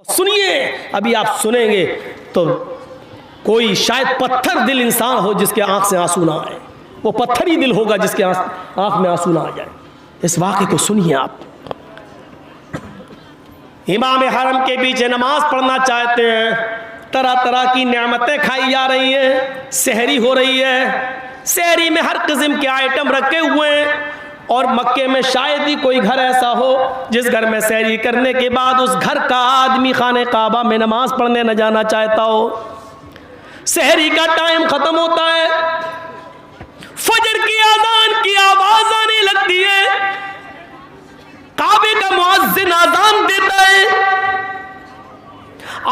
सुनिए, अभी आप सुनेंगे तो कोई शायद पत्थर दिल इंसान हो जिसके आंख से आंसू ना आए, वो पत्थर ही दिल होगा जिसके आंख में आंसू ना आ जाए। इस वाक़े को सुनिए आप। इमाम हरम के पीछे नमाज पढ़ना चाहते हैं, तरह तरह की नेमतें खाई जा रही हैं, सहरी हो रही है, सहरी में हर किस्म के आइटम रखे हुए हैं, और मक्के में शायद ही कोई घर ऐसा हो जिस घर में सहरी करने के बाद उस घर का आदमी खाने काबा में नमाज पढ़ने न जाना चाहता हो। सहरी का टाइम खत्म होता है, फजर की आजान की आवाज आने लगती है, काबे का मुअज्जिन आजान देता है,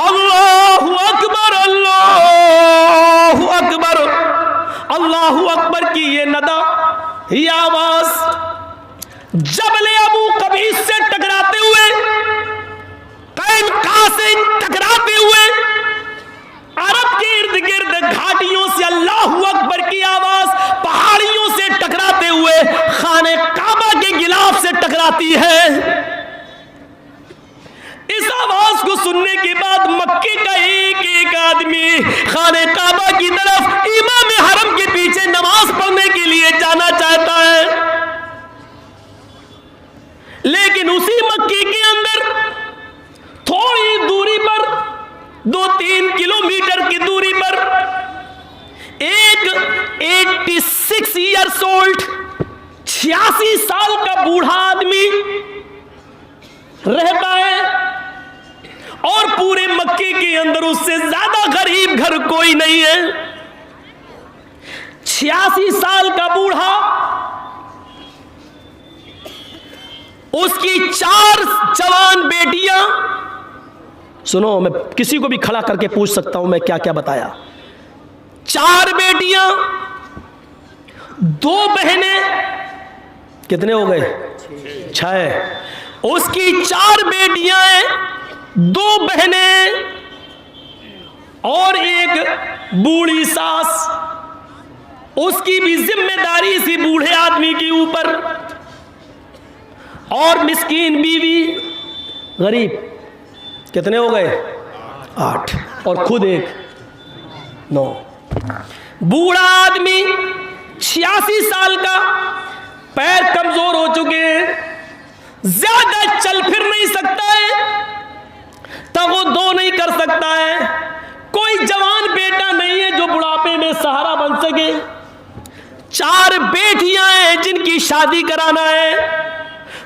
अल्लाहु अकबर अल्लाहु अकबर अल्लाहु अकबर की ये नदा, ये आवाज जबले अबू कबीस से टकराते हुए, कैनका से टकराते हुए, अरब के इर्द गिर्द घाटियों से अल्लाहु अकबर की आवाज पहाड़ियों से टकराते हुए खाने काबा के गिलाफ से टकराती है। इस आवाज को सुनने के बाद मक्के का एक एक आदमी खाने काबा की तरफ इमाम हरम के पीछे नमाज पढ़ने के लिए जाना चाहता है, लेकिन उसी मक्के के अंदर थोड़ी दूरी पर, 2-3 किलोमीटर की दूरी पर एक 86 ईयर्स ओल्ड 86 साल का बूढ़ा आदमी रहता है, और पूरे मक्के के अंदर उससे ज्यादा गरीब घर कोई नहीं है। 86 साल का बूढ़ा, उसकी 4 जवान बेटियां, सुनो मैं किसी को भी खड़ा करके पूछ सकता हूं मैं क्या क्या बताया। 4 बेटियां, 2 बहनें, कितने हो गए? 6। उसकी 4 बेटियां हैं, 2 बहनें और एक बूढ़ी सास। उसकी भी जिम्मेदारी इसी बूढ़े आदमी के ऊपर, और मिस्कीन बीवी, गरीब, कितने हो गए? 8, और खुद एक 9। बूढ़ा आदमी 86 साल का, पैर कमजोर हो चुके हैं, ज्यादा चल फिर नहीं सकता है, तब वो 2 नहीं कर सकता है, कोई जवान बेटा नहीं है जो बुढ़ापे में सहारा बन सके। 4 बेटियां हैं जिनकी शादी कराना है,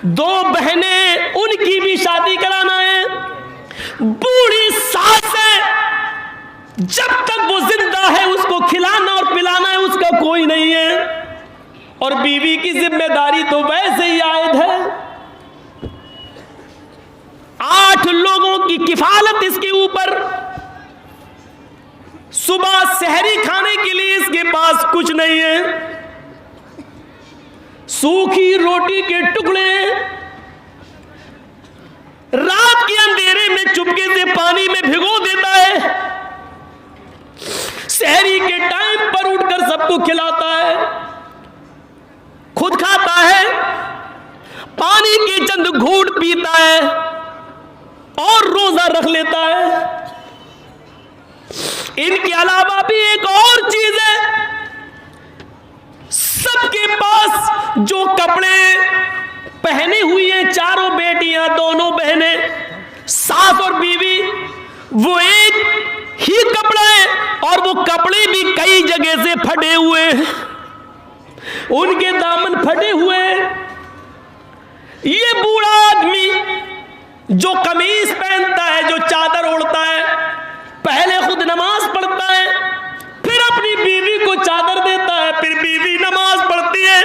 2 बहनें, उनकी भी शादी कराना है, बूढ़ी सास है, जब तक वो जिंदा है उसको खिलाना और पिलाना है उसका कोई नहीं है, और बीवी की जिम्मेदारी तो वैसे ही आयद है। 8 लोगों की किफालत इसके ऊपर। सुबह सहरी खाने के लिए इसके पास कुछ नहीं है, सूखी रोटी के टुकड़े, रात के अंधेरे में चुपके से पानी में भिगो देता है, सहरी के टाइम पर उठकर सबको खिलाता है, खुद खाता है, पानी के चंद घूंट पीता है और रोजा रख लेता है। इनके अलावा भी एक और चीज है, सबके पास जो कपड़े पहने हुई हैं, 4 बेटियां, दोनों बहनें, सास और बीवी, वो एक ही कपड़ा है, और वो कपड़े भी कई जगह से फटे हुए हैं, उनके दामन फटे हुए हैं। ये बूढ़ा आदमी जो कमीज पहनता है, जो चादर ओढ़ता है, पहले खुद नमाज पढ़ता है, फिर अपनी बीवी को चादर देता है, फिर बीवी नमाज पढ़ती है,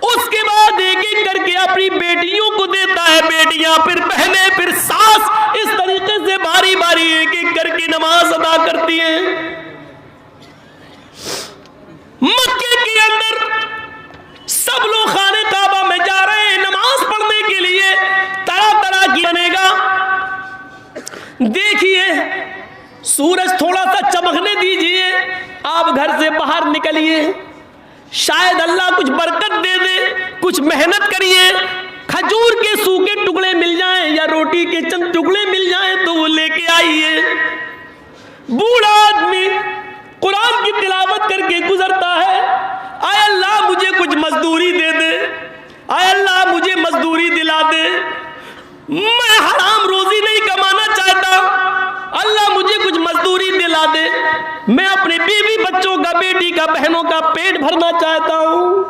उसके बाद एक एक करके अपनी बेटियों को देता है, बेटियां, फिर बहनें, फिर सास, इस तरीके से बारी बारी एक एक करके नमाज अदा करती है। मक्के के अंदर सब लोग खाने काबा में जा रहे हैं नमाज पढ़ने के लिए, तरह तरह की बनेगा। देखिए सूरज थोड़ा सा चमकने दीजिए, आप घर से बाहर निकलिए, शायद अल्लाह कुछ बरकत दे दे, कुछ मेहनत करिए, खजूर के सूखे टुकड़े मिल जाएं या रोटी के चंद टुकड़े मिल जाएं, चाहिए। बूढ़ा आदमी कुरान की तिलावत करके गुजरता है, आय अल्लाह मुझे कुछ मजदूरी दे दे, आय अल्लाह मुझे मजदूरी दिला दे, मैं हराम रोजी नहीं कमाना चाहता, अल्लाह मुझे कुछ मजदूरी दिला दे, मैं अपने बीवी बच्चों का, बेटी का, बहनों का पेट भरना चाहता हूं।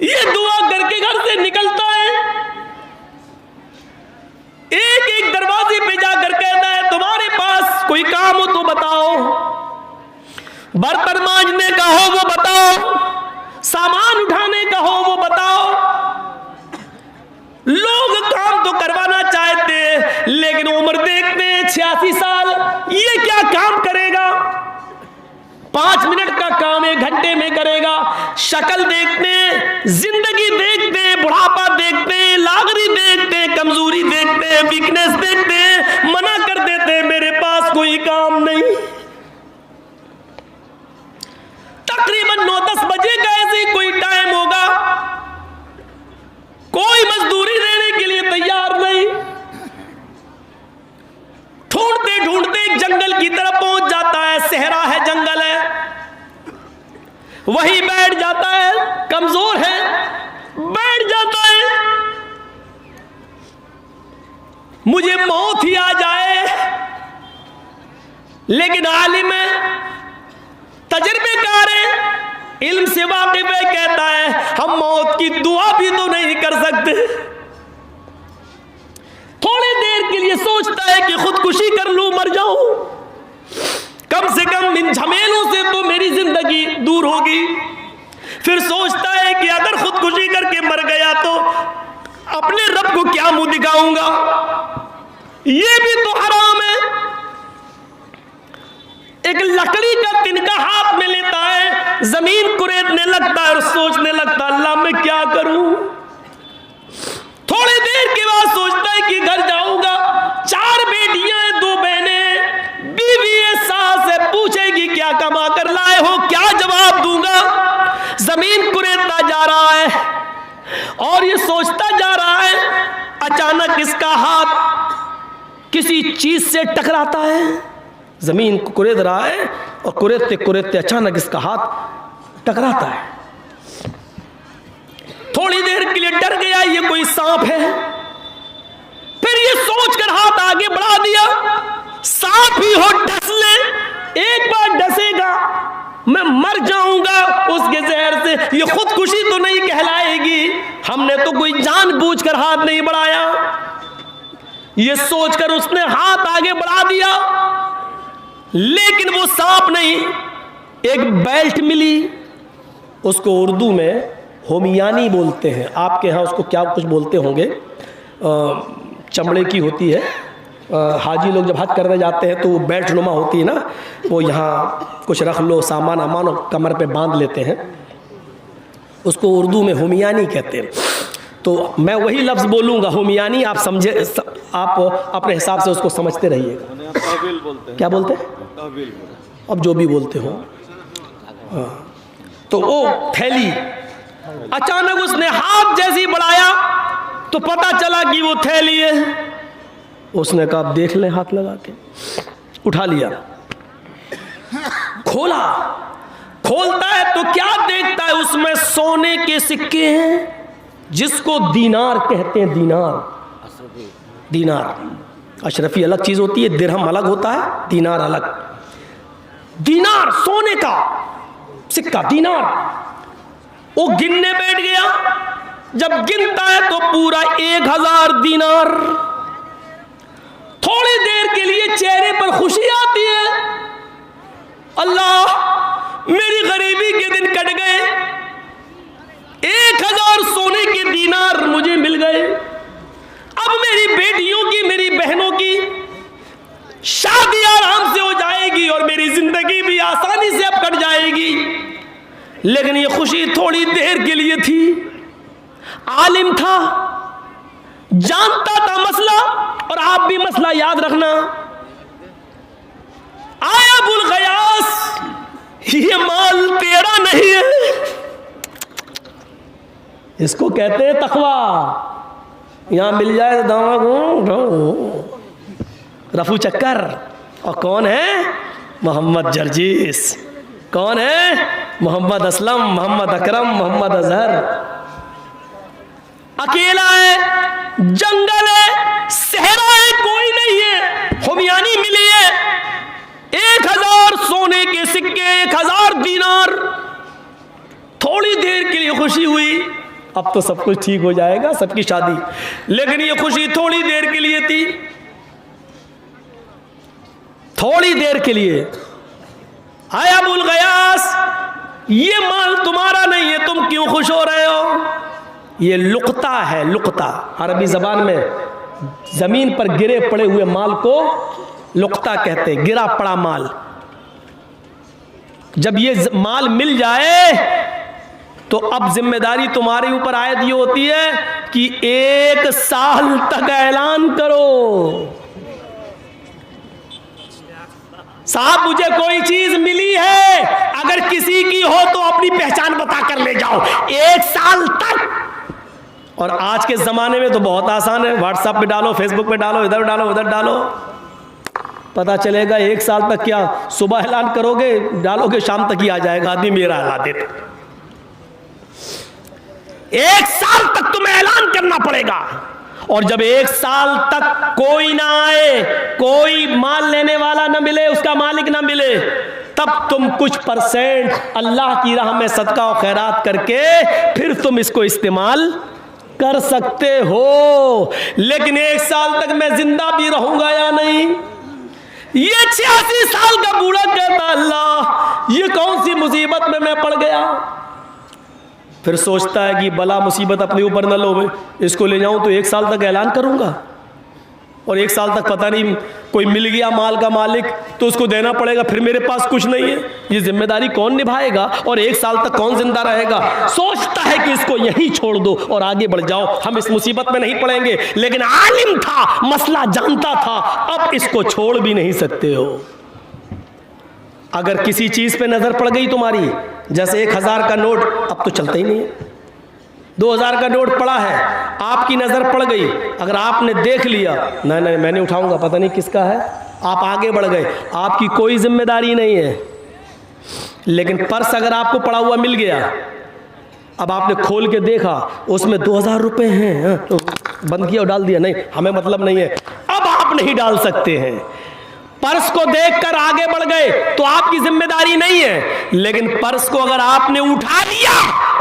ये दुआ करके घर से निकलता है, एक एक दरवाजे पे जाकर कहता है तुम्हारे पास कोई काम हो तो बताओ, बर्तन मांजने का हो वो बताओ, सामान उठाने का हो वो बताओ। लोग काम तो करवाना चाहते लेकिन उम्र देखते हैं 86 साल, ये क्या काम करेगा? 5 मिनट का काम 1 घंटे में करेगा। शक्ल देखते, जिंदगी देखते, बुढ़ापा देखते, लागरी देखते, कमजोरी देखते, वीकनेस देखते, मना कर देते मेरे पास कोई काम नहीं। तकरीबन 9-10 बजे का ऐसे कोई टाइम होगा, कोई मजदूरी देने के लिए तैयार नहीं। ढूंढते ढूंढते एक जंगल की तरफ पहुंच जाता है, सहरा है, जंगल है, वहीं बैठ जाता है, कमजोर है, बैठ जाता है। मुझे मौत ही आ जाए, लेकिन आलिम है, तजर्बेकार है, इल्म से वाकिफ है, कहता है हम मौत की दुआ भी तो नहीं कर सकते। थोड़ी देर के लिए सोचता है कि खुदकुशी कर लूं, मर जाऊं, कम से कम इन झमेलों से तो मेरी जिंदगी दूर होगी। फिर सोचता है कि अगर खुदकुशी करके मर गया तो अपने रब को क्या मुंह दिखाऊंगा, ये भी तो हराम है। एक लकड़ी का तिनका हाथ में लेता है, जमीन कुरेदने लगता है और सोचने लगता है अल्लाह मैं क्या करूं। थोड़ी देर के बाद सोचता है कि घर जाऊंगा, 4 बेटियां हैं, 2 बहनें, बीवी है, सास है, पूछेगी क्या कमा कर लाए हो, क्या जवाब दूंगा। जमीन कुरेदता जा रहा है और ये सोचता जा रहा है, अचानक इसका हाथ किसी चीज से टकराता है। जमीन को कुरेद रहा है और कुरेदते कुरेदते अचानक इसका हाथ टकराता है। थोड़ी देर के लिए डर गया, ये कोई सांप है। फिर ये सोचकर हाथ आगे बढ़ा दिया, सांप ही हो डस ले, एक बार डसेगा मैं मर जाऊंगा उसके जहर से, ये खुदकुशी तो नहीं कहलाएगी, हमने तो कोई जानबूझकर हाथ नहीं बढ़ाया। ये सोचकर उसने हाथ आगे बढ़ा दिया, लेकिन वो सांप नहीं, एक बेल्ट मिली। उसको उर्दू में होमियानी बोलते हैं, आपके यहाँ उसको क्या कुछ बोलते होंगे, चमड़े की होती है। हाजी लोग जब हज करने जाते हैं तो वो बेल्ट नुमा होती है ना, वो यहाँ कुछ रख लो, सामान अमान और कमर पे बांध लेते हैं, उसको उर्दू में होमियानी कहते हैं। तो मैं वही लफ्ज़ बोलूँगा होमियानी, आप समझे, आप अपने हिसाब से उसको समझते रहिएगा। क्या बोलते हैं? अब जो भी बोलते हो। तो वो थैली, अचानक उसने हाथ जैसी बढ़ाया तो पता चला कि वो थैली है। उसने कहा अब देख ले, हाथ लगा के उठा लिया, खोला, खोलता है तो क्या देखता है, उसमें सोने के सिक्के हैं जिसको दीनार कहते हैं। दीनार अशरफी अलग चीज होती है, दिरहम अलग होता है, दीनार अलग। दीनार सोने का सिक्का, दीनार। वो गिनने बैठ गया, जब गिनता है तो पूरा 1000 दीनार। थोड़ी देर के लिए चेहरे पर खुशी आती है, अल्लाह मेरी गरीबी के दिन कट गए, 1000 सोने के दीनार मुझे मिल गए। अब मेरी बेटियों की, मेरी बहनों की शादी आराम से हो जाएगी और मेरी जिंदगी भी आसानी से अब कट जाएगी। लेकिन ये खुशी थोड़ी देर के लिए थी। आलिम था, जानता था मसला, और आप भी मसला याद रखना। आया अबुल गयास, ये माल तेरा नहीं है, इसको कहते हैं तकवा। यहां मिल जाए दावा को रफू चक्कर। और कौन है? मोहम्मद जर्जिस। कौन है? मोहम्मद असलम, मोहम्मद अकरम, मोहम्मद अजहर। अकेला है, जंगल है, सहरा है, कोई नहीं है। हुमयानी मिली है, 1000 सोने के सिक्के, 1000 दीनार। थोड़ी देर के लिए खुशी हुई, अब तो सब कुछ ठीक हो जाएगा, सबकी शादी। लेकिन ये खुशी थोड़ी देर के लिए थी, थोड़ी देर के लिए। आया अबुल गयास, ये माल तुम्हारा नहीं है, तुम क्यों खुश हो रहे हो? ये लुकता है, लुकता। अरबी जबान में जमीन पर गिरे पड़े हुए माल को लुकता कहते, गिरा पड़ा माल। जब ये माल मिल जाए तो अब जिम्मेदारी तुम्हारे ऊपर आयत ये होती है कि 1 साल तक ऐलान करो, साहब मुझे कोई चीज मिली है, अगर किसी की हो तो अपनी पहचान बता कर ले जाओ, 1 साल तक। और आज के जमाने में तो बहुत आसान है, व्हाट्सएप पे डालो, फेसबुक पे डालो, इधर डालो, उधर डालो, पता चलेगा 1 साल तक। क्या सुबह ऐलान करोगे, डालोगे, शाम तक ही आ जाएगा आदमी मेरा ऐलान देता। 1 साल तक तुम्हें ऐलान करना पड़ेगा। और जब 1 साल तक कोई ना आए, कोई माल लेने वाला ना मिले, उसका मालिक ना मिले, तब तुम कुछ % अल्लाह की राह में सदका और खैरात करके फिर तुम इसको इस्तेमाल कर सकते हो। लेकिन 1 साल तक मैं जिंदा भी रहूंगा या नहीं? ये 86 साल का बूढ़ा कहता, अल्लाह ये कौन सी मुसीबत में मैं पड़ गया। फिर सोचता है कि बला मुसीबत अपने ऊपर न लो, इसको ले जाऊं तो 1 साल तक ऐलान करूंगा, और 1 साल तक पता नहीं कोई मिल गया माल का मालिक तो उसको देना पड़ेगा, फिर मेरे पास कुछ नहीं है, ये जिम्मेदारी कौन निभाएगा, और 1 साल तक कौन जिंदा रहेगा। सोचता है कि इसको यहीं छोड़ दो और आगे बढ़ जाओ, हम इस मुसीबत में नहीं पड़ेंगे। लेकिन आलिम था, मसला जानता था, अब इसको छोड़ भी नहीं सकते हो। अगर किसी चीज पे नजर पड़ गई तुम्हारी, जैसे 1000 का नोट अब तो चलता ही नहीं है, 2000 का नोट पड़ा है, आपकी नजर पड़ गई, अगर आपने देख लिया, नहीं नहीं मैं नहीं उठाऊंगा, पता नहीं किसका है, आप आगे बढ़ गए, आपकी कोई जिम्मेदारी नहीं है। लेकिन पर्स अगर आपको पड़ा हुआ मिल गया, अब आपने खोल के देखा, उसमें 2000 रुपए हैं, तो बंद किया और डाल दिया, नहीं हमें मतलब नहीं है, अब आप नहीं डाल सकते हैं। पर्स को देखकर आगे बढ़ गए तो आपकी जिम्मेदारी नहीं है, लेकिन पर्स को अगर आपने उठा लिया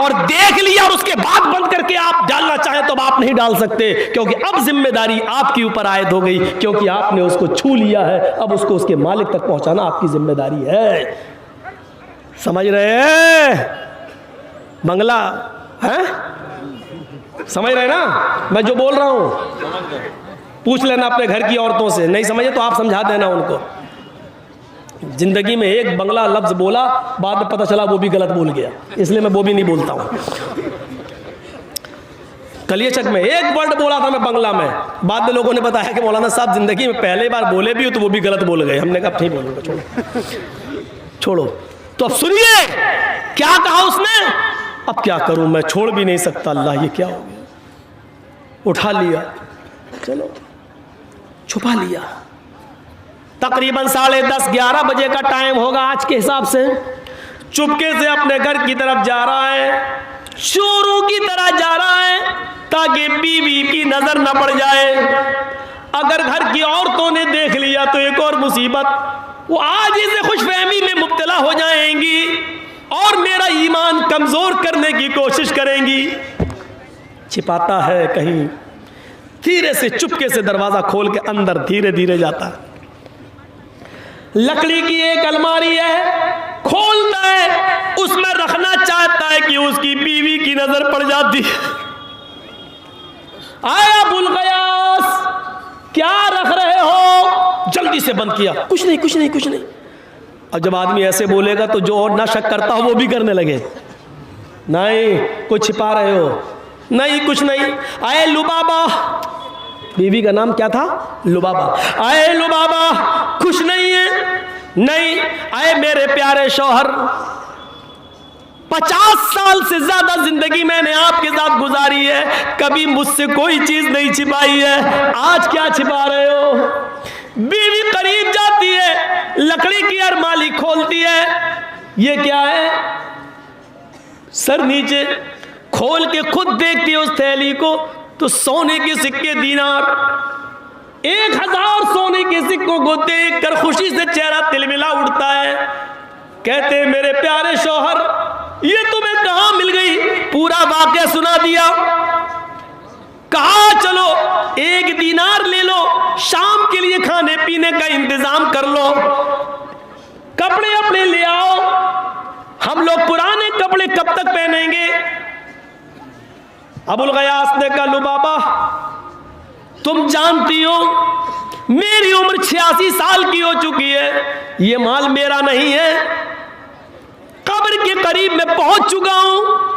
और देख लिया और उसके बाद बंद करके आप डालना चाहे तो आप नहीं डाल सकते, क्योंकि अब जिम्मेदारी आपके ऊपर आयद हो गई, क्योंकि आपने उसको छू लिया है, अब उसको उसके मालिक तक पहुंचाना आपकी जिम्मेदारी है। समझ रहे हैं? बंगला है, समझ रहे ना मैं जो बोल रहा हूं? पूछ लेना अपने घर की औरतों से, नहीं समझे तो आप समझा देना उनको। जिंदगी में एक बंगला लफ्ज बोला, बाद में पता चला वो भी गलत बोल गया, इसलिए मैं वो भी नहीं बोलता हूं। कलियचक में एक वर्ड बोला था मैं बंगला में, बाद में लोगों ने बताया कि मौलाना साहब जिंदगी में पहले बार बोले भी हो तो वो भी गलत बोल गए। हमने कहा नहीं बोलूंगा, छोड़ो छोड़ो। तो अब सुनिए क्या कहा उसने, अब क्या करूं मैं, छोड़ भी नहीं सकता, अल्लाह ये क्या हो गया। उठा लिया, चलो छुपा लिया। तकरीबन 10:30-11 बजे का टाइम होगा आज के हिसाब से। चुपके से अपने घर की तरफ जा रहा है, चोरों की तरह जा रहा है, ताकि बीवी की नजर न पड़ जाए। अगर घर की औरतों ने देख लिया तो एक और मुसीबत, वो आज इसे खुशफहमी में मुब्तला हो जाएंगी और मेरा ईमान कमजोर करने की कोशिश करेंगी। छिपाता है कहीं, धीरे से चुपके से दरवाजा खोल के अंदर धीरे धीरे जाता है। लकड़ी की एक अलमारी है, खोलता है, उसमें रखना चाहता है कि उसकी बीवी की नजर पड़ जाती है। आया अबुल गयास, क्या रख रहे हो? जल्दी से बंद किया, कुछ नहीं कुछ नहीं कुछ नहीं। और जब आदमी ऐसे बोलेगा तो जो और ना शक करता हो वो भी करने लगे, नहीं कुछ छिपा रहे हो, नहीं कुछ नहीं। आए लुबाबा, बीवी का नाम क्या था? लुबाबा। आए लुबाबा, खुश नहीं है? नहीं। आए मेरे प्यारे शौहर, 50 साल से ज्यादा जिंदगी मैंने आपके साथ गुजारी है, कभी मुझसे कोई चीज नहीं छिपाई है, आज क्या छिपा रहे हो? बीवी लकड़ी की अरमाली खोलती है, ये क्या है? सर नीचे खोल के खुद देखती है उस थैली को, तो सोने के सिक्के दीनार, 1000 सोने के सिक्कों को देखकर खुशी से चेहरा तिलमिला उठता है। कहते मेरे प्यारे शौहर, ये तुम्हें कहां मिल गई? पूरा वाकया सुना दिया। कहा चलो 1 दीनार ले लो, शाम के लिए खाने पीने का इंतजाम कर लो, कपड़े अपने ले आओ, हम लोग पुराने कपड़े कब तक पहनेंगे? अबुल गयास ने कहा लुबाबा, तुम जानती हो मेरी उम्र 86 साल की हो चुकी है, ये माल मेरा नहीं है, कब्र के करीब मैं पहुंच चुका हूं।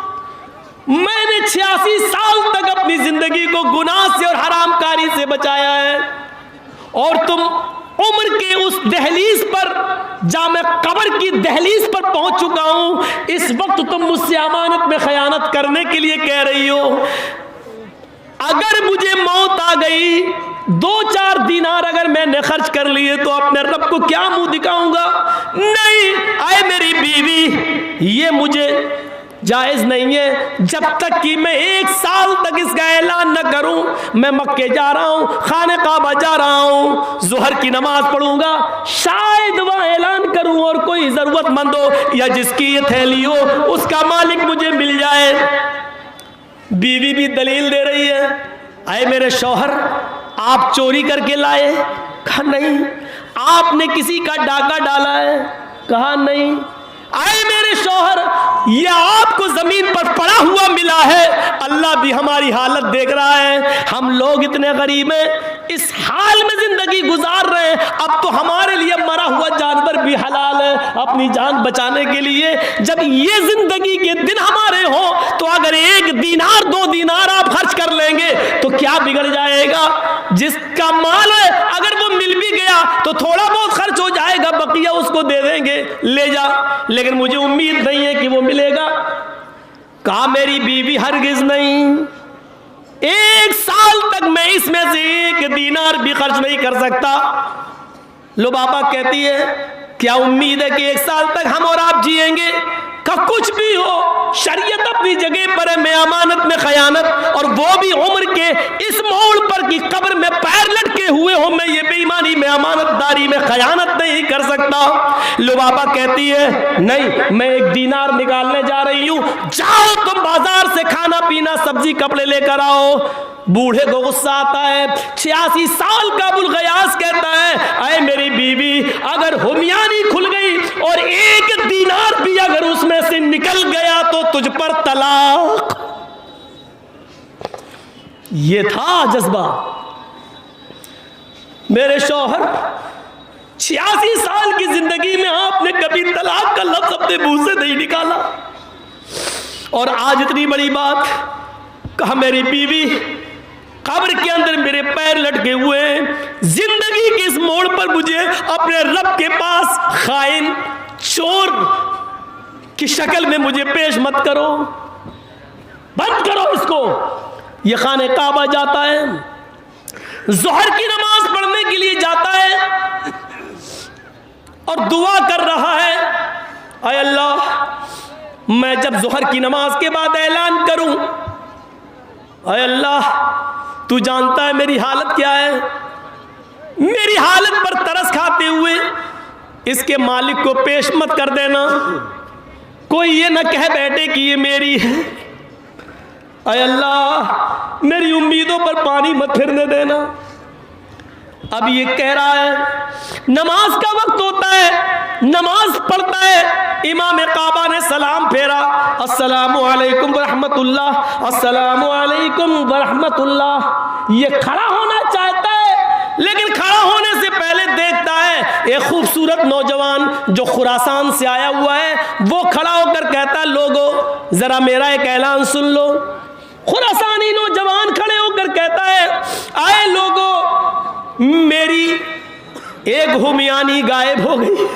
मैंने 86 साल तक अपनी जिंदगी को गुनाह से और हरामकारी से बचाया है, और तुम उम्र के उस दहलीज पर, जहां मैं कब्र की दहलीज पर पहुंच चुका हूं, इस वक्त तुम मुझसे अमानत में खयानत करने के लिए कह रही हो। अगर मुझे मौत आ गई, 2-4 दीनार अगर मैंने खर्च कर लिए तो अपने रब को क्या मुंह दिखाऊंगा? नहीं, आए मेरी बीवी, ये मुझे जायज नहीं है। जब तक कि मैं 1 साल तक इसका ऐलान न करूं, मैं मक्के जा रहा हूं, खाने काबा जा रहा हूं, जोहर की नमाज पढ़ूंगा, शायद वहां ऐलान करूं और कोई जरूरतमंद हो या जिसकी ये थैली हो उसका मालिक मुझे मिल जाए। बीवी भी दलील दे रही है, आए मेरे शौहर, आप चोरी करके लाए? कहा नहीं। आपने किसी का डाका डाला है? कहा नहीं। आए मेरे शौहर, ये आपको जमीन पर पड़ा हुआ मिला है, अल्लाह भी हमारी हालत देख रहा है, हम लोग इतने गरीब हैं, इस हाल में जिंदगी गुजार रहे हैं, अब तो हमारे लिए मरा हुआ जानवर भी हलाल है अपनी जान बचाने के लिए। जब ये जिंदगी के दिन हमारे हो तो अगर 1 दीनार 2 दीनार आप खर्च कर लेंगे तो क्या बिगड़ जाएगा? जिसका माल है अगर वो मिल भी गया तो थोड़ा बहुत खर्च हो जाएगा, बकिया उसको दे देंगे, ले जा, लेकिन मुझे उम्मीद नहीं है कि वो मिलेगा। कहा मेरी बीवी हरगिज नहीं, 1 साल तक मैं इसमें से 1 दीनार भी खर्च नहीं कर सकता। लुबाबा कहती है क्या उम्मीद है कि 1 साल तक हम और आप जिएंगे? का कुछ भी हो, शरीयत अपनी जगह पर है, मैं अमानत में खयानत, और वो भी उम्र के इस मोड़ पर कि कब्र में पैर लटके हुए हो, मैं ये बेईमानी में अमानतदारी में खयानत नहीं कर सकता। लुबाबा कहती है नहीं, मैं 1 दीनार निकालने जा रही हूं, जाओ तुम बाजार से खाना पीना सब्जी कपड़े लेकर आओ। बूढ़े को गुस्सा आता है। 86 साल का अबुल गयास कहता है अरे मेरी बीवी, अगर हुमियानी खुल गई और 1 दीनार भी अगर उसमें से निकल गया तो तुझ पर तलाक। ये था जज्बा। मेरे शौहर, 86 साल की जिंदगी में आपने कभी तलाक का लफ्ज अपने मुंह से नहीं निकाला, और आज इतनी बड़ी बात। कहा मेरी बीवी, कब्र के अंदर मेरे पैर लटके हुए हैं, जिंदगी के इस मोड़ पर मुझे अपने रब के पास खाइन चोर की शक्ल में मुझे पेश मत करो, बंद करो इसको। ये खाने काबा जाता है, जोहर की नमाज पढ़ने के लिए जाता है और दुआ कर रहा है, ऐ अल्लाह मैं जब जोहर की नमाज के बाद ऐलान करूं, ऐ अल्लाह तू जानता है मेरी हालत क्या है, मेरी हालत पर तरस खाते हुए इसके मालिक को पेश मत कर देना, कोई ये न कह बैठे कि ये मेरी है। ऐ अल्लाह मेरी उम्मीदों पर पानी मत फिरने देना। अब ये कह रहा है, नमाज का वक्त होता है, नमाज पढ़ता है, इमाम काबा ने सलाम फेरा, अस्सलामु अलैकुम वरहमतुल्लाह, अस्सलामु अलैकुम वरहमतुल्लाह। ये खड़ा होना चाहता है, लेकिन खड़ा होने से पहले देखता है एक खूबसूरत नौजवान जो खुरासान से आया हुआ है, वो खड़ा होकर कहता है लोगो जरा मेरा एक ऐलान सुन लो। खुरासानी नौजवान खड़े होकर कहता है, आए लोगो मेरी एक हुमियानी गायब हो गई,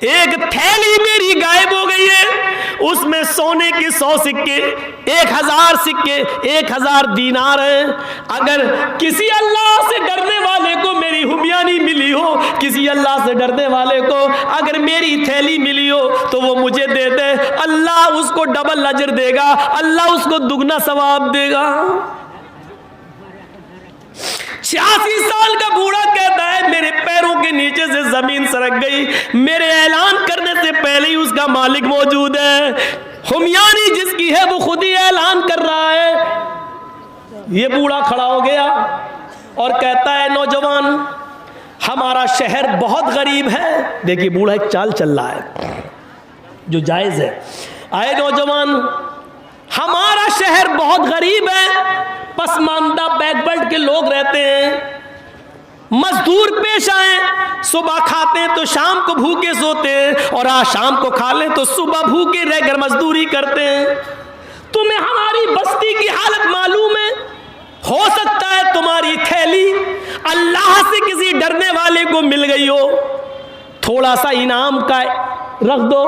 एक थैली मेरी गायब हो गई है, उसमें सोने के 100 सिक्के, 1000 सिक्के, 1000 दीनार हैं। अगर किसी अल्लाह से डरने वाले को मेरी हुमियानी मिली हो, किसी अल्लाह से डरने वाले को अगर मेरी थैली मिली हो तो वो मुझे दे दे, अल्लाह उसको डबल अजर देगा, अल्लाह उसको दुगना सवाब देगा। 86 साल का बूढ़ा कहता है मेरे पैरों के नीचे से जमीन सरक गई, मेरे ऐलान करने से पहले ही उसका मालिक मौजूद है। हुमयानी जिसकी है वो खुद ही ऐलान कर रहा है। ये बूढ़ा खड़ा हो गया और कहता है नौजवान, हमारा शहर बहुत गरीब है। देखिए बूढ़ा एक चाल चल रहा है जो जायज है। आए नौजवान, हमारा शहर बहुत गरीब है, पसमानदा बैकवर्ड के लोग रहते हैं, मजदूर पेश आए, सुबह खाते हैं तो शाम को भूखे सोते हैं, और आज शाम को खा लें तो सुबह भूखे रहकर मजदूरी करते हैं। तुम्हें हमारी बस्ती की हालत मालूम है? हो सकता है तुम्हारी थैली अल्लाह से किसी डरने वाले को मिल गई हो, थोड़ा सा इनाम का रख दो।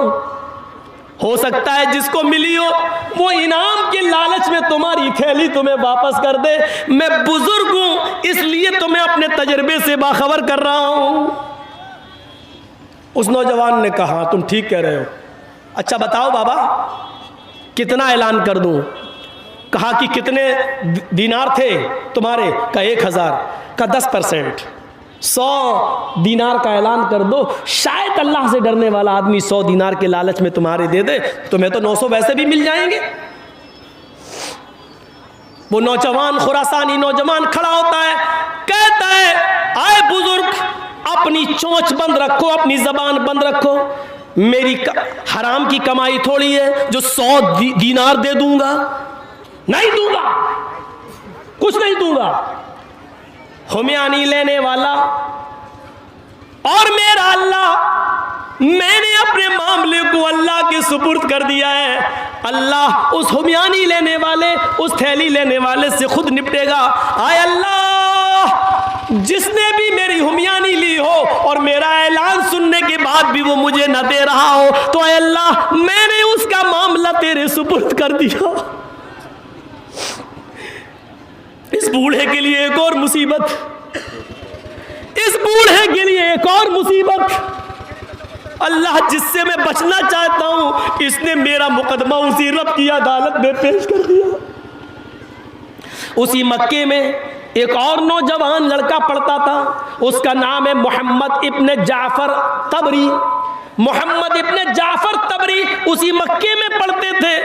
हो सकता है जिसको मिली हो वो इनाम के लालच में तुम्हारी थैली तुम्हें वापस कर दे। मैं बुजुर्ग हूं इसलिए तुम्हें अपने तजर्बे से बाखबर कर रहा हूं। उस नौजवान ने कहा तुम ठीक कह रहे हो, अच्छा बताओ बाबा कितना ऐलान कर दूं? कहा कि कितने दीनार थे तुम्हारे? का 1000 का 10%, 100 दीनार का ऐलान कर दो, शायद अल्लाह से डरने वाला आदमी 100 दीनार के लालच में तुम्हारे दे दे, तुम्हें तो 900 वैसे भी मिल जाएंगे। वो नौजवान, खुरासानी नौजवान खड़ा होता है, कहता है आए बुजुर्ग, अपनी चोंच बंद रखो, अपनी जबान बंद रखो। मेरी हराम की कमाई थोड़ी है जो 100 दीनार दे दूंगा, नहीं दूंगा, कुछ नहीं दूंगा। हुमयानी लेने वाला और मेरा अल्लाह, मैंने अपने मामले को अल्लाह के सुपुर्द कर दिया है। अल्लाह उस हुमयानी लेने वाले, उस थैली लेने वाले से खुद निपटेगा। आए अल्लाह, जिसने भी मेरी हुमयानी ली हो और मेरा ऐलान सुनने के बाद भी वो मुझे न दे रहा हो, तो आए अल्लाह मैंने उसका मामला तेरे सुपुर्द कर दिया। इस बूढ़े के लिए एक और मुसीबत, इस बूढ़े के लिए एक और मुसीबत। अल्लाह जिससे मैं बचना चाहता हूं, इसने मेरा मुकदमा उसी रब की अदालत में पेश कर दिया। उसी मक्के में एक और नौजवान लड़का पढ़ता था, उसका नाम है मोहम्मद इब्न जाफर तबरी। मोहम्मद इब्न जाफर तबरी उसी मक्के में पढ़ते थे।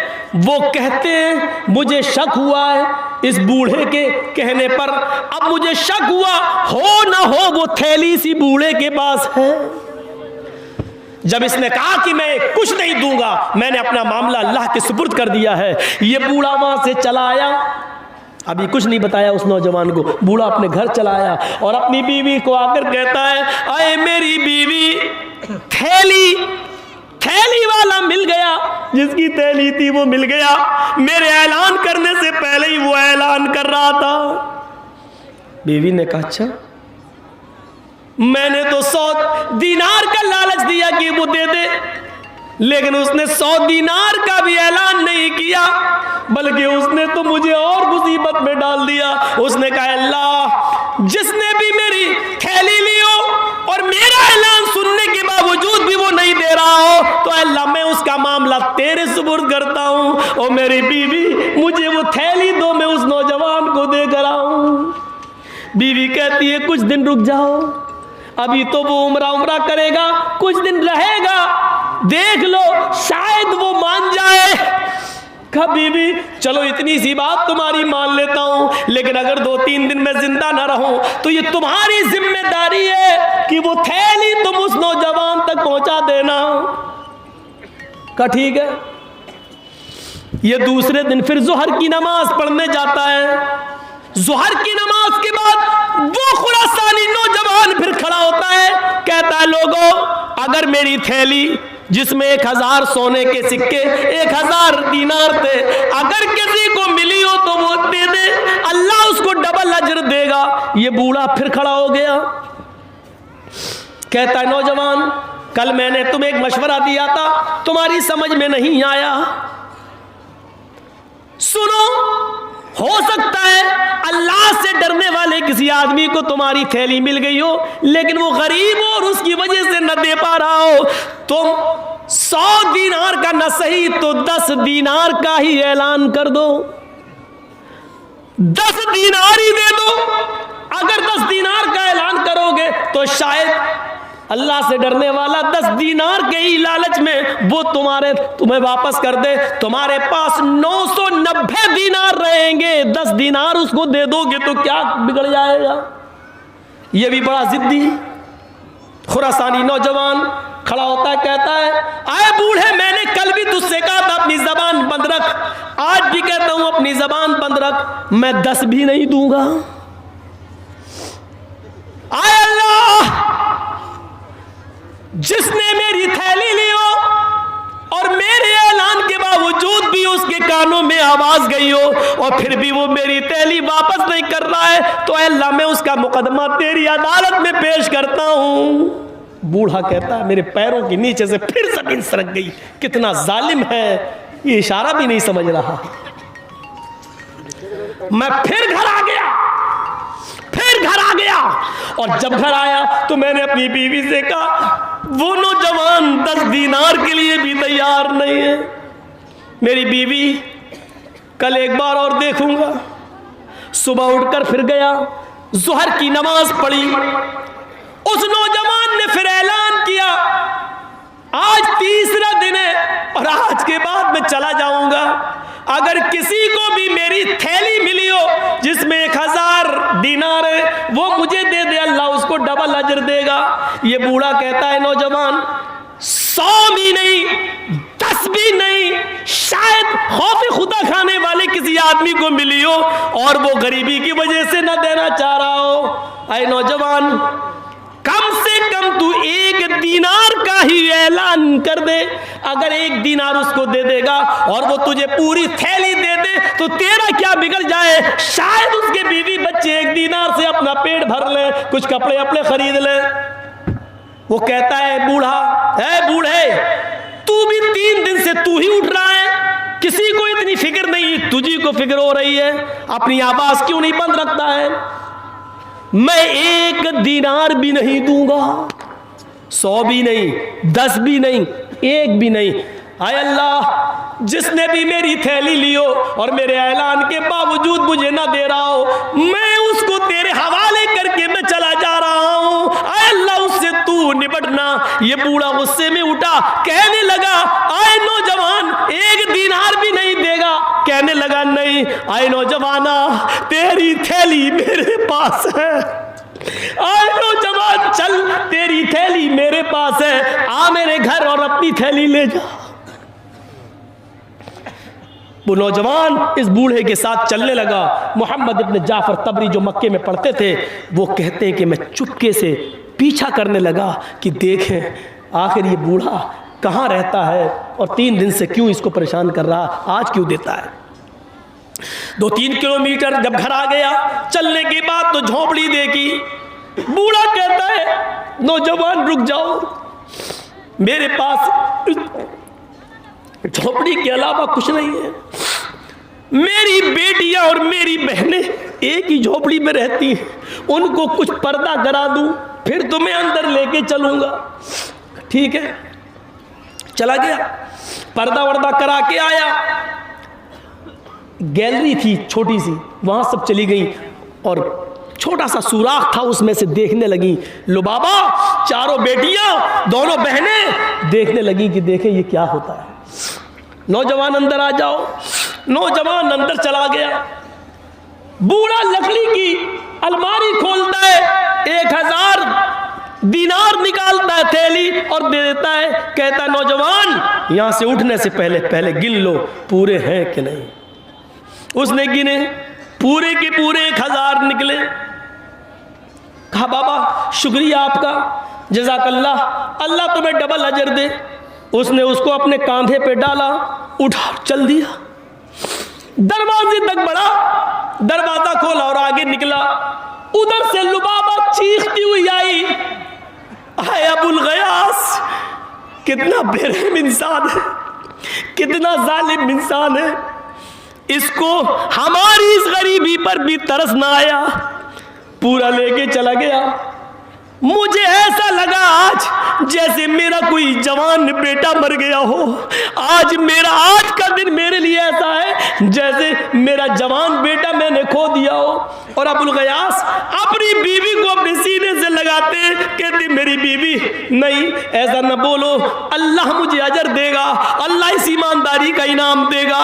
वो कहते हैं मुझे शक हुआ है इस बूढ़े के कहने पर, अब मुझे शक हुआ हो ना हो वो थैली सी बूढ़े के पास है। जब इसने कहा कि मैं कुछ नहीं दूंगा, मैंने अपना मामला अल्लाह के सुपुर्द कर दिया है, ये बूढ़ा वहां से चला आया। अभी कुछ नहीं बताया उस नौजवान को, बूढ़ा अपने घर चला आया और अपनी बीवी को आकर कहता है आए मेरी बीवी, थैली वाला मिल गया, जिसकी थैली थी वो मिल गया। मेरे ऐलान करने से पहले ही वो ऐलान कर रहा था। बीवी ने कहा अच्छा, मैंने तो 100 दीनार का लालच दिया कि वो दे दे, लेकिन उसने 100 दीनार का भी ऐलान नहीं किया, बल्कि उसने तो मुझे और मुसीबत में डाल दिया। उसने कहा अल्लाह, जिसने भी मेरी थैली ली हो और मेरा ऐलान सुनने के बावजूद भी वो नहीं दे रहा हो, तो अल्लाह मैं उसका मामला तेरे सुपुर्द करता हूँ। और मेरी बीवी, मुझे वो थैली दो, मैं उस नौजवान को दे कर आऊं। बीवी कहती है कुछ दिन रुक जाओ, अभी तो वो उम्रा करेगा, कुछ दिन रहेगा, देख लो शायद वो मान जाए। कभी भी चलो इतनी सी बात तुम्हारी मान लेता हूं, लेकिन अगर 2-3 दिन में जिंदा ना रहूं तो ये तुम्हारी जिम्मेदारी है कि वो थैली तुम उस नौजवान तक पहुंचा देना। का ठीक है। ये दूसरे दिन फिर जोहर की नमाज पढ़ने जाता है। जोहर की नमाज के बाद वो खुरासानी नौजवान फिर खड़ा होता है, कहता है लोगों, अगर मेरी थैली जिसमें 1000 सोने के सिक्के, 1000 दीनार थे, अगर किसी को मिली हो तो वो दे दे, अल्लाह उसको डबल अजर देगा। ये बूढ़ा फिर खड़ा हो गया, कहता है नौजवान, कल मैंने तुम्हें एक मशवरा दिया था, तुम्हारी समझ में नहीं आया। सुनो, हो सकता है अल्लाह से डरने वाले किसी आदमी को तुम्हारी थैली मिल गई हो, लेकिन वो गरीब हो और उसकी वजह से न दे पा रहा हो। तुम 100 दीनार का न सही तो 10 दीनार का ही ऐलान कर दो, 10 दीनार ही दे दो। अगर 10 दीनार का ऐलान करोगे तो शायद अल्लाह से डरने वाला 10 दीनार के ही लालच में वो तुम्हें वापस कर दे। तुम्हारे पास 990 दीनार रहेंगे, 10 दीनार उसको दे दोगे तो क्या बिगड़ जाएगा। ये भी बड़ा जिद्दी खुरासानी नौजवान खड़ा होता है, कहता है, आए बूढ़े, मैंने कल भी तुझसे कहा था अपनी जबान बंद रख, आज भी कहता हूं अपनी जबान बंद रख, मैं 10 भी नहीं दूंगा। आए अल्लाह, जिसने मेरी थैली ली हो और मेरे ऐलान के बावजूद भी उसके कानों में आवाज गई हो और फिर भी वो मेरी थैली वापस नहीं कर रहा है, तो अल्लाह मैं उसका मुकदमा तेरी अदालत में पेश करता हूं। बूढ़ा कहता है, मेरे पैरों के नीचे से फिर जमीन सरक गई, कितना जालिम है, ये इशारा भी नहीं समझ रहा। मैं फिर घर आ गया, और जब घर आया तो मैंने अपनी बीवी से कहा, वो नौजवान 10 दीनार के लिए भी तैयार नहीं है। मेरी बीवी, कल एक बार और देखूंगा। सुबह उठकर फिर गया, ज़ुहर की नमाज पढ़ी। उस नौजवान ने फिर ऐलान किया, आज तीसरा दिन है और आज के बाद मैं चला जाऊंगा। अगर किसी को भी मेरी थैली मिली हो जिसमें 1000 दीनार है, वो मुझे दे दे, अल्लाह उसको डबल अजर देगा। ये बूढ़ा कहता है, नौजवान 100 भी नहीं, 10 भी नहीं, शायद खौफ खुदा खाने वाले किसी आदमी को मिली हो और वो गरीबी की वजह से न देना चाह रहा हो। अरे नौजवान, कम से कम तू 1 दीनार का ही ऐलान कर दे। अगर 1 दीनार उसको दे देगा और वो तुझे पूरी थैली दे दे तो तेरा क्या बिगड़ जाए। शायद उसके बीवी बच्चे 1 दीनार से अपना पेट भर ले, कुछ कपड़े अपने खरीद ले। वो कहता है, बूढ़ा है, बूढ़े, तू भी 3 दिन से तू ही उठ रहा है, किसी को इतनी फिक्र नहीं, तुझी को फिक्र हो रही है, अपनी आवाज क्यों नहीं बंद रखता है। मैं 1 दीनार भी नहीं दूंगा, 100 भी नहीं, 10 भी नहीं, 1 भी नहीं। आय अल्लाह, जिसने भी मेरी थैली ली हो और मेरे ऐलान के बावजूद मुझे ना दे रहा हो, मैं उसको तेरे हवाले करके मैं चला जा रहा हूं। आय अल्लाह, उससे तू निपटना। ये बूढ़ा गुस्से में उठा, कहने लगा, आए नौजवान, 1 दीनार भी नहीं देगा। कहने लगा, नहीं। आए नौजवाना, तेरी थैली मेरे पास है। आए नौजवान, चल, तेरी थैली मेरे पास है, आ मेरे घर और अपनी थैली ले जा। वो नौजवान इस बूढ़े के साथ चलने लगा। मोहम्मद इब्न जाफर तबरी जो मक्के में पढ़ते थे, वो कहते हैं कि मैं चुपके से पीछा करने लगा कि देखें आखिर ये बूढ़ा कहाँ रहता है और 3 दिन से क्यों इसको परेशान कर रहा, आज क्यों देता है। 2-3 किलोमीटर जब घर आ गया, चलने के बाद तो झोपड़ी देखी। बूढ़ा कहता है, नौजवान रुक जाओ, मेरे पास झोपड़ी के अलावा कुछ नहीं है। मेरी बेटियां और मेरी बहनें एक ही झोपड़ी में रहती हैं, उनको कुछ पर्दा करा दूं, फिर तुम्हें अंदर लेके चलूंगा। ठीक है, चला गया, पर्दा वर्दा करा के आया। गैलरी थी छोटी सी, वहां सब चली गई और छोटा सा सुराख था, उसमें से देखने लगी। लो बाबा, चारों बेटियां, दोनों बहनें देखने लगी कि देखें ये क्या होता है। नौजवान अंदर आ जाओ। नौजवान अंदर चला गया। बूढ़ा लकड़ी की अलमारी खोलता है, 1000 दीनार निकालता है थैली और दे देता है। कहता है, नौजवान, यहां से उठने से पहले गिन लो पूरे हैं कि नहीं। उसने गिने, पूरे के पूरे 1000 निकले। कहा, बाबा शुक्रिया आपका, जज़ाकल्लाह, अल्लाह तुम्हें डबल अजर दे। उसने उसको अपने कांधे पे डाला, उठा चल दिया। दरवाजे तक बढ़ा, दरवाजा खोला और आगे निकला। उधर से लुबाबा चीखती हुई आई, हाय अबुल गयास, कितना बेरहम इंसान है, कितना जालिम इंसान है। इसको हमारी इस गरीबी पर भी तरस ना आया, पूरा लेके चला गया। मुझे ऐसा लगा आज जैसे मेरा कोई जवान बेटा मर गया हो। आज का दिन मेरे लिए ऐसा है जैसे मेरा जवान बेटा मैंने खो दिया हो। और अबुल गयास अपनी बीवी को अपने सीने से लगाते कहते मेरी बीवी नहीं ऐसा न बोलो, अल्लाह मुझे अजर देगा, अल्लाह इस ईमानदारी का इनाम देगा।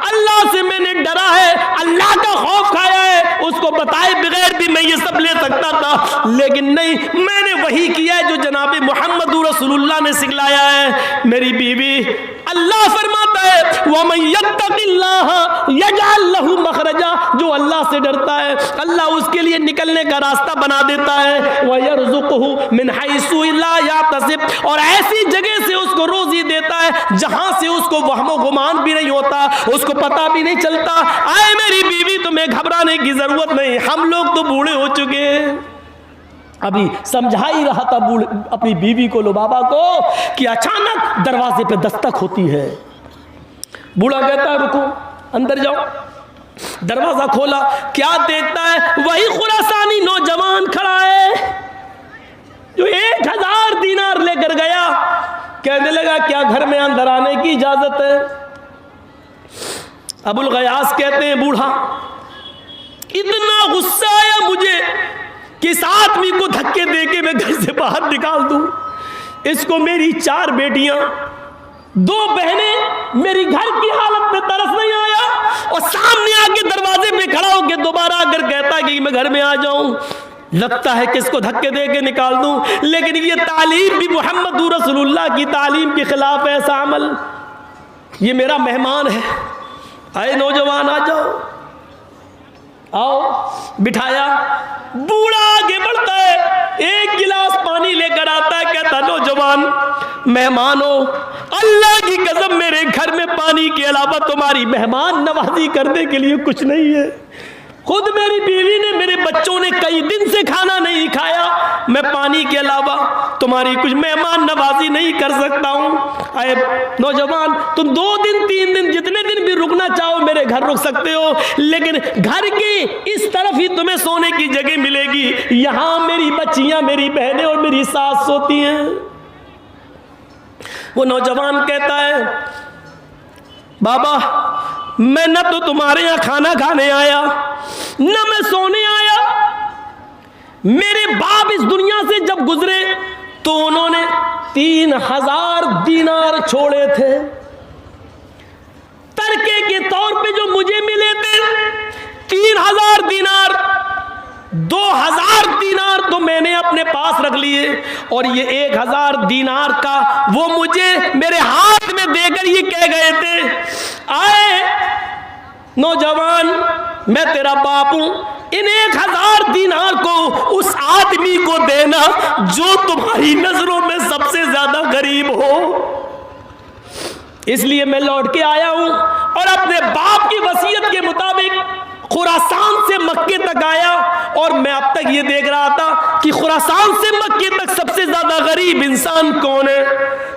अल्लाह से मैंने डरा है, अल्लाह का खौफ खाया है, उसको बताए बगैर भी मैं ये सब ले सकता था, लेकिन नहीं, मैंने वही किया है जो जनाब मोहम्मद रसूलुल्लाह ने सिखलाया है। मेरी बीवी, अल्लाह फरमाता है वमन यत्तकिल्लाह यजअल लहू मखरजा, जो अल्लाह से डरता है अल्लाह उसके लिए निकलने का रास्ता बना देता है। व यरज़ुक़हु मिन हैसु ला याहतसिब, और ऐसी जगह से उसको रोजी देता है जहां से उसको वहमो गुमान भी नहीं होता, उसको पता भी नहीं चलता। आए मेरी बीवी, तुम्हें घबराने की जरूरत नहीं, हम लोग तो बूढ़े हो चुके हैं। अभी समझा ही रहा था अपनी बीवी को, लुबाबा को, कि अचानक दरवाजे पे दस्तक होती है। बूढ़ा कहता है रुको, अंदर जाओ। दरवाजा खोला, क्या देखता है, वही खुरासानी नौजवान खड़ा है जो 1000 दीनार लेकर गया। कहने लगा क्या घर में अंदर आने की इजाजत है? अबुल गयास कहते हैं बूढ़ा, इतना गुस्सा आया मुझे कि इस आदमी को धक्के देके मैं घर से बाहर निकाल दूं। इसको मेरी 4 बेटियां, 2 बहनें, मेरी घर की हालत में तरस नहीं आया, और सामने आके दरवाजे पे खड़ा होकर दोबारा अगर कहता कि मैं घर में आ जाऊं, लगता है कि इसको धक्के देके निकाल दूं। लेकिन ये तालीम भी मोहम्मद रसूलुल्लाह की तालीम के खिलाफ है ऐसा अमल। ये मेरा मेहमान है, आए नौजवान आ जाओ, आओ। बिठाया, बूढ़ा आगे बढ़ता है, 1 गिलास पानी लेकर आता है, कहता नौजवान मेहमान हो, अल्लाह की कसम मेरे घर में पानी के अलावा तुम्हारी मेहमान नवाजी करने के लिए कुछ नहीं है। खुद मेरी बीवी ने, मेरे बच्चों ने कई दिन से खाना नहीं खाया, मैं पानी के अलावा तुम्हारी कुछ मेहमान नवाजी नहीं कर सकता हूँ। आए नौजवान, तुम 2 दिन 3 दिन जितने दिन भी रुकना चाहो मेरे घर रुक सकते हो, लेकिन घर की इस तरफ ही तुम्हें सोने की जगह मिलेगी, यहाँ मेरी बच्चियाँ, मेरी बहनें और मेरी सास सोती हैं। वो नौजवान कहता है बाबा, मैं न तो तुम्हारे यहाँ खाना खाने आया, न मैं सोने आया। मेरे बाप इस दुनिया से जब गुजरे तो उन्होंने 3000 दीनार छोड़े थे, तरके के तौर पे जो मुझे मिले थे 3000 दीनार, 2000 दीनार तो मैंने अपने पास रख लिए, और ये 1000 दीनार का वो मुझे मेरे हाथ में देकर ये कह गए थे, आए नौजवान, मैं तेरा बाप हूं, इन 1000 दीनार को उस आदमी को देना जो तुम्हारी नजरों में सबसे ज्यादा गरीब हो। इसलिए मैं लौट के आया हूं और अपने बाप की वसीयत के मुताबिक खुरासान से मक्के तक आया, और मैं अब तक ये देख रहा था कि खुरासान से मक्के तक सबसे ज्यादा गरीब इंसान कौन है।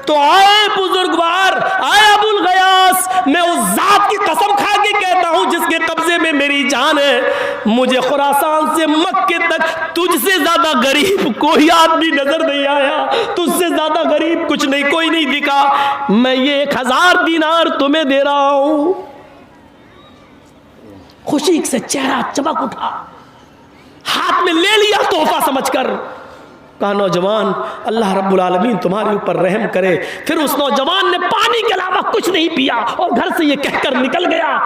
तो आए बुजुर्गवार, आए अबुल गयास, मैं उस जात की कसम खा के कहता हूं जिसके कब्जे में मेरी जान है, मुझे खुरासान से मक्के तक तुझसे ज्यादा गरीब कोई आदमी नजर नहीं आया, तुझसे ज्यादा गरीब कुछ नहीं, कोई नहीं दिखा। मैं ये 1000 दीनार तुम्हें दे रहा हूं। खुशी से चेहरा चमक उठा, हाथ में ले लिया तोहफा समझकर। कहा नौजवान, अल्लाह रब्बुल आलमीन तुम्हारे ऊपर रहम करे। फिर उस नौजवान ने पानी के अलावा कुछ नहीं पिया और घर से ये कहकर निकल गया।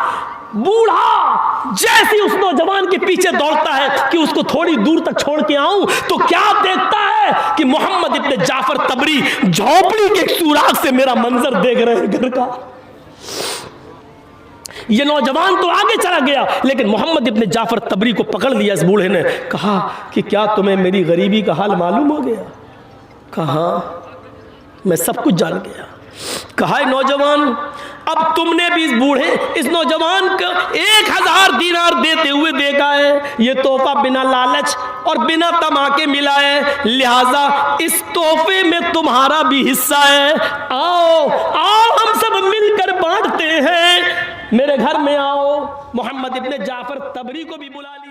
बूढ़ा जैसे उस नौजवान के पीछे दौड़ता है कि उसको थोड़ी दूर तक छोड़ के आऊं, तो क्या देखता है कि मोहम्मद इब्न जाफर तबरी झोपड़ी के एक सुराग से मेरा मंजर देख रहे हैं घर का। ये नौजवान तो आगे चला गया, लेकिन मोहम्मद इब्न जाफर तबरी को पकड़ लिया इस बूढ़े ने। कहा कि क्या तुम्हें मेरी गरीबी का हाल मालूम हो गया? कहा मैं सब कुछ जान गया। कहा नौजवान, अब तुमने भी इस नौजवान को 1000 दीनार देते हुए देखा है, ये तोहफा बिना लालच और बिना तमाके मिला है, लिहाजा इस तोहफे में तुम्हारा भी हिस्सा है। आओ आओ हम सब मिलकर बांटते हैं, मेरे घर में आओ। मोहम्मद इब्ने जाफर तबरी को भी बुला लिया।